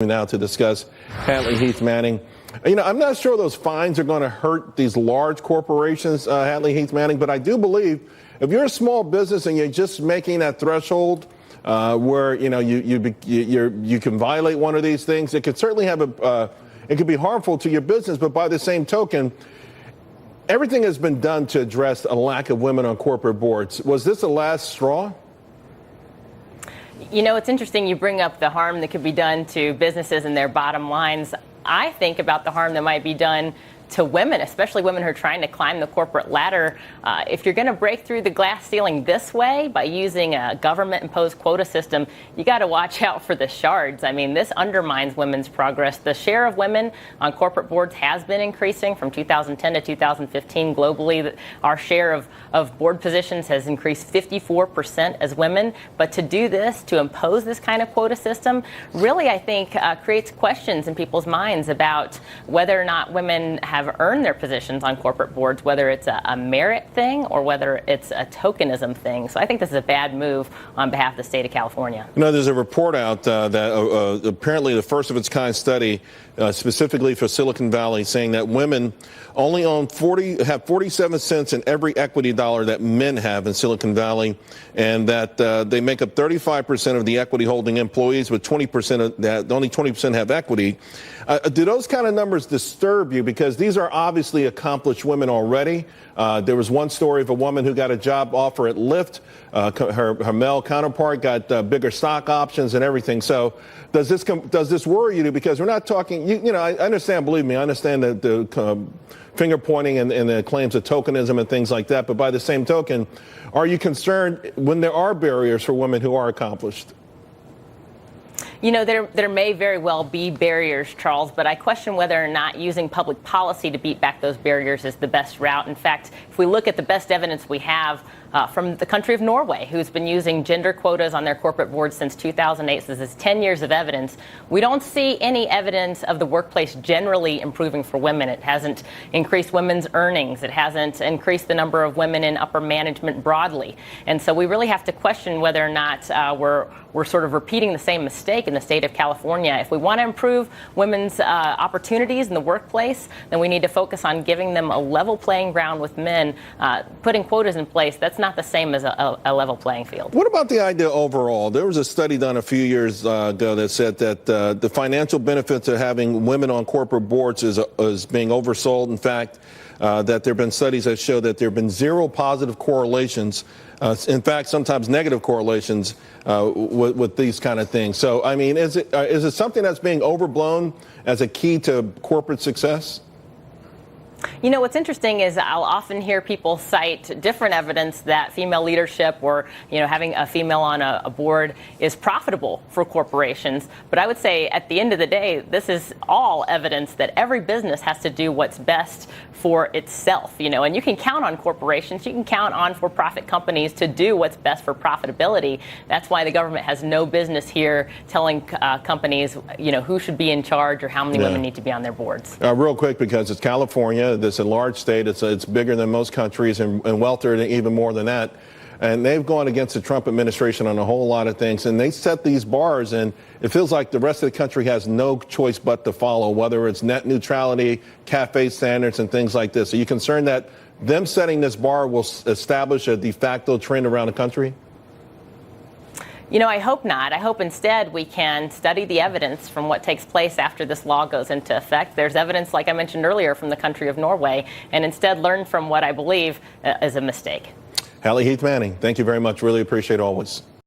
Now to discuss Hadley Heath Manning. I'm not sure those fines are going to hurt these large corporations, Hadley Heath Manning, but I do believe if you're a small business and you're just making that threshold where you can violate one of these things, it could certainly have it could be harmful to your business. But by the same token, everything has been done to address a lack of women on corporate boards. Was this the last straw? It's interesting you bring up the harm that could be done to businesses and their bottom lines. I think about the harm that might be done to women, especially women who are trying to climb the corporate ladder. If you're going to break through the glass ceiling this way by using a government-imposed quota system, you got to watch out for the shards. I mean, this undermines women's progress. The share of women on corporate boards has been increasing from 2010 to 2015 globally. Our share of board positions has increased 54% as women. But to do this, to impose this kind of quota system, really, I think, creates questions in people's minds about whether or not women have earned their positions on corporate boards, whether it's a merit thing or whether it's a tokenism thing. So I think this is a bad move on behalf of the state of California. There's a report out that apparently the first of its kind study specifically for Silicon Valley saying that women only have 47 cents in every equity dollar that men have in Silicon Valley, and that they make up 35% of the equity holding employees, with 20% of that, only 20% have equity. Do those kind of numbers disturb you? Because these are obviously accomplished women already. There was one story of a woman who got a job offer at Lyft. Her male counterpart got bigger stock options and everything. So does this worry you? Because we're not talking, I understand, believe me, I understand the finger pointing and the claims of tokenism and things like that. But by the same token, are you concerned when there are barriers for women who are accomplished? There may very well be barriers, Charles, but I question whether or not using public policy to beat back those barriers is the best route. In fact, if we look at the best evidence we have from the country of Norway, who's been using gender quotas on their corporate boards since 2008, so this is 10 years of evidence, we don't see any evidence of the workplace generally improving for women. It hasn't increased women's earnings. It hasn't increased the number of women in upper management broadly. And so we really have to question whether or not we're sort of repeating the same mistake in the state of California. If we want to improve women's opportunities in the workplace, then we need to focus on giving them a level playing ground with men. Putting quotas in place, that's not the same as a level playing field. What about the idea overall? There was a study done a few years ago that said that the financial benefits of having women on corporate boards is being oversold. In fact, that there have been studies that show that there have been zero positive correlations. In fact, sometimes negative correlations with these kind of things. So, I mean, is it something that's being overblown as a key to corporate success? What's interesting is I'll often hear people cite different evidence that female leadership or, having a female on a board is profitable for corporations. But I would say at the end of the day, this is all evidence that every business has to do what's best for itself, and you can count on corporations, you can count on for-profit companies to do what's best for profitability. That's why the government has no business here telling companies, who should be in charge or how many women need to be on their boards. Real quick, because it's California, this is a large state, it's bigger than most countries and wealthier than even more than that. And they've gone against the Trump administration on a whole lot of things, and they set these bars, and it feels like the rest of the country has no choice but to follow, whether it's net neutrality, cafe standards, and things like this. Are you concerned that them setting this bar will establish a de facto trend around the country? I hope not. I hope instead we can study the evidence from what takes place after this law goes into effect. There's evidence, like I mentioned earlier, from the country of Norway, and instead learn from what I believe is a mistake. Hadley Heath Manning, thank you very much. Really appreciate it always.